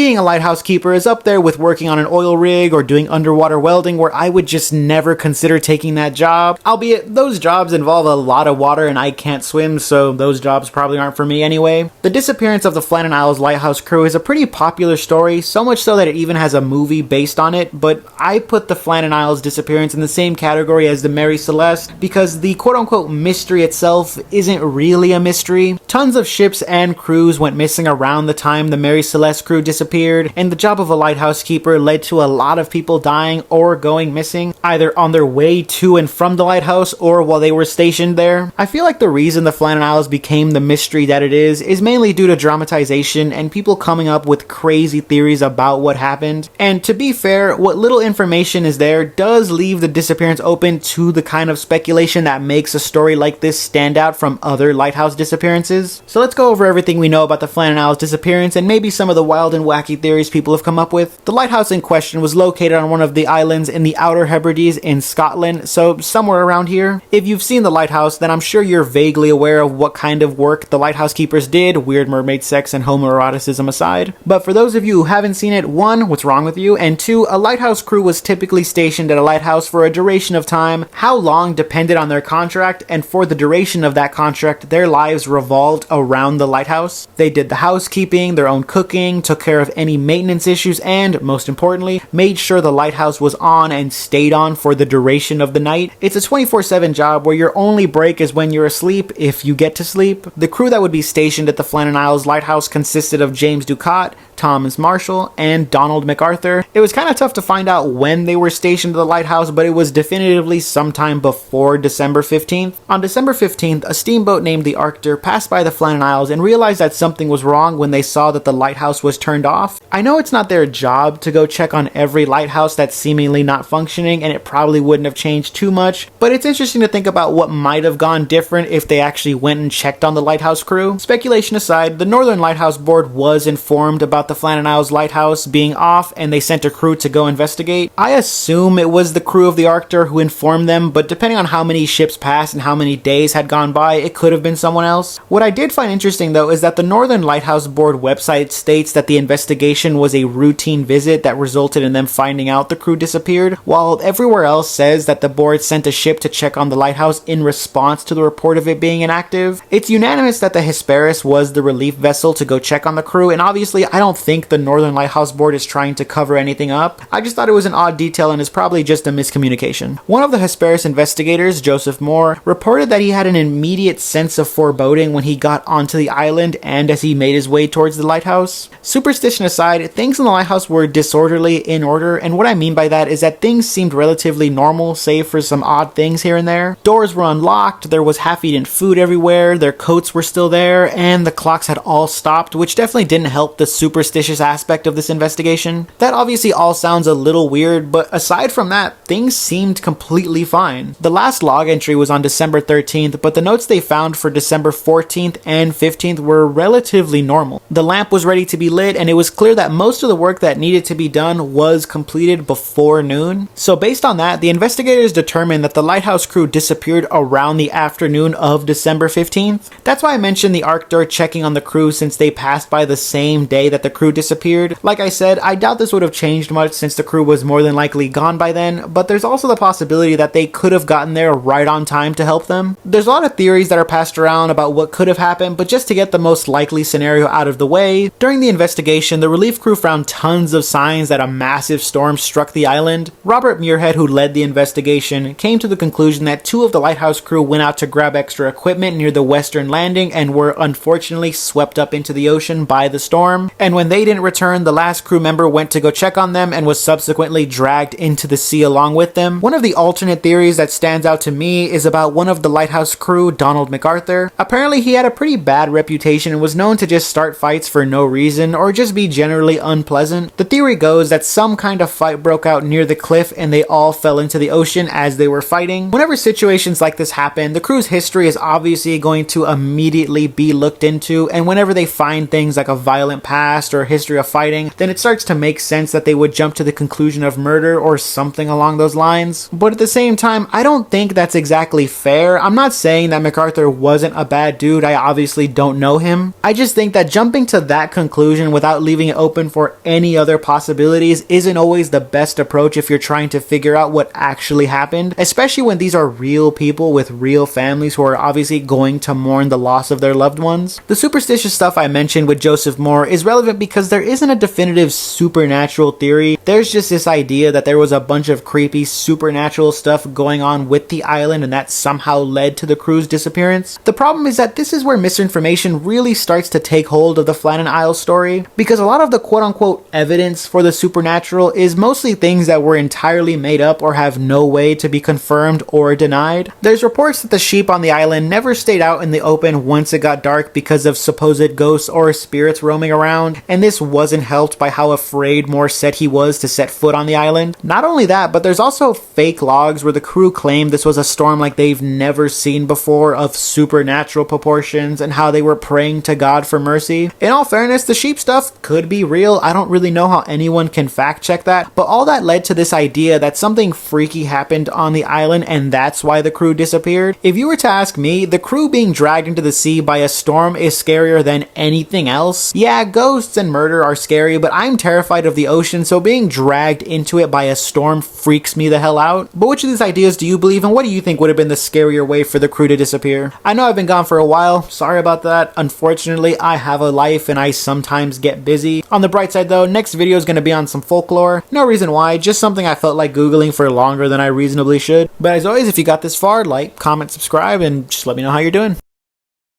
being a lighthouse keeper is up there with working on an oil rig or doing underwater welding, where I would just never consider taking that job. Albeit, those jobs involve a lot of water and I can't swim, so those jobs probably aren't for me anyway. The disappearance of the Flannan Isles lighthouse crew is a pretty popular story, so much so that it even has a movie based on it, but I put the Flannan Isles disappearance in the same category as the Mary Celeste because the quote-unquote mystery itself isn't really a mystery. Tons of ships and crews went missing around the time the Mary Celeste crew disappeared, and the job of a lighthouse keeper led to a lot of people dying or going missing, either on their way to and from the lighthouse or while they were stationed there. I feel like the reason the Flannan Isles became the mystery that it is mainly due to dramatization and people coming up with crazy theories about what happened. And to be fair, what little information is there does leave the disappearance open to the kind of speculation that makes a story like this stand out from other lighthouse disappearances. So let's go over everything we know about the Flannan Isles disappearance and maybe some of the wild and wacky theories people have come up with. The lighthouse in question was located on one of the islands in the Outer Hebrides in Scotland, so somewhere around here. If you've seen the lighthouse, then I'm sure you're vaguely aware of what kind of work the lighthouse keepers did, weird mermaid sex and homoeroticism aside. But for those of you who haven't seen it, one, what's wrong with you? And two, a lighthouse crew was typically stationed at a lighthouse for a duration of time. How long depended on their contract, and for the duration of that contract, their lives revolved around the lighthouse. They did the housekeeping, their own cooking, took care of any maintenance issues, and, most importantly, made sure the lighthouse was on and stayed on for the duration of the night. It's a 24/7 job where your only break is when you're asleep, if you get to sleep. The crew that would be stationed at the Flannan Isles lighthouse consisted of James Ducat, Thomas Marshall, and Donald MacArthur. It was kind of tough to find out when they were stationed at the lighthouse, but it was definitively sometime before December 15th. On December 15th, a steamboat named the Arctur passed by the Flannan Isles and realized that something was wrong when they saw that the lighthouse was turned off. I know it's not their job to go check on every lighthouse that's seemingly not functioning, and it probably wouldn't have changed too much, but it's interesting to think about what might have gone different if they actually went and checked on the lighthouse crew. Speculation aside, the Northern Lighthouse Board was informed about the Flannan Isles lighthouse being off, and they sent a crew to go investigate. I assume it was the crew of the Arctur who informed them, but depending on how many ships passed and how many days had gone by, it could have been someone else. What I did find interesting though is that the Northern Lighthouse Board website states that the investigation was a routine visit that resulted in them finding out the crew disappeared, while everywhere else says that the board sent a ship to check on the lighthouse in response to the report of it being inactive. It's unanimous that the Hesperus was the relief vessel to go check on the crew, and obviously I don't think the Northern Lighthouse Board is trying to cover anything up. I just thought it was an odd detail and is probably just a miscommunication. One of the Hesperus investigators, Joseph Moore, reported that he had an immediate sense of foreboding when he got onto the island and as he made his way towards the lighthouse. Superstition aside, things in the lighthouse were disorderly in order, and what I mean by that is that things seemed relatively normal, save for some odd things here and there. Doors were unlocked, there was half-eaten food everywhere, their coats were still there, and the clocks had all stopped, which definitely didn't help the superstitious aspect of this investigation. That obviously all sounds a little weird, but aside from that, things seemed completely fine. The last log entry was on December 13th, but the notes they found for December 14th and 15th were relatively normal. The lamp was ready to be lit, and it was clear that most of the work that needed to be done was completed before noon. So based on that, the investigators determined that the lighthouse crew disappeared around the afternoon of December 15th. That's why I mentioned the Arctur checking on the crew since they passed by the same day that the crew disappeared. Like I said, I doubt this would have changed much since the crew was more than likely gone by then, but there's also the possibility that they could have gotten there right on time to help them. There's a lot of theories that are passed around about what could have happened, but just to get the most likely scenario out of the way, during the investigation, the relief crew found tons of signs that a massive storm struck the island. Robert Muirhead, who led the investigation, came to the conclusion that two of the lighthouse crew went out to grab extra equipment near the western landing and were unfortunately swept up into the ocean by the storm. And when they didn't return, the last crew member went to go check on them and was subsequently dragged into the sea along with them. One of the alternate theories that stands out to me is about one of the lighthouse crew, Donald MacArthur. Apparently he had a pretty bad reputation and was known to just start fights for no reason or just be generally unpleasant. The theory goes that some kind of fight broke out near the cliff and they all fell into the ocean as they were fighting. Whenever situations like this happen, the crew's history is obviously going to immediately be looked into, and whenever they find things like a violent past or history of fighting, then it starts to make sense that they would jump to the conclusion of murder or something along those lines. But at the same time, I don't think that's exactly fair. I'm not saying that MacArthur wasn't a bad dude. I obviously don't know him. I just think that jumping to that conclusion without leaving it open for any other possibilities isn't always the best approach if you're trying to figure out what actually happened, especially when these are real people with real families who are obviously going to mourn the loss of their loved ones. The superstitious stuff I mentioned with Joseph Moore is relevant because there isn't a definitive supernatural theory. There's just this idea that there was a bunch of creepy supernatural stuff going on with the island and that somehow led to the crew's disappearance. The problem is that this is where misinformation really starts to take hold of the Flannan Isles story, because a lot of the quote-unquote evidence for the supernatural is mostly things that were entirely made up or have no way to be confirmed or denied. There's reports that the sheep on the island never stayed out in the open once it got dark because of supposed ghosts or spirits roaming around, and this wasn't helped by how afraid Moore said he was to set foot on the island. Not only that, but there's also fake logs where the crew claimed this was a storm like they've never seen before of supernatural proportions and how they were praying to God for mercy. In all fairness, the sheep stuff could be real. I don't really know how anyone can fact check that, but all that led to this idea that something freaky happened on the island and that's why the crew disappeared. If you were to ask me, the crew being dragged into the sea by a storm is scarier than anything else. Yeah, ghosts and murder are scary, but I'm terrified of the ocean, so being dragged into it by a storm freaks me the hell out. But which of these ideas do you believe, and what do you think would have been the scarier way for the crew to disappear? I know I've been gone for a while, sorry about that. Unfortunately, I have a life and I sometimes get busy. On the bright side though, next video is going to be on some folklore. No reason why, just something I felt like googling for longer than I reasonably should. But as always, if you got this far, like, comment, subscribe, and just let me know how you're doing.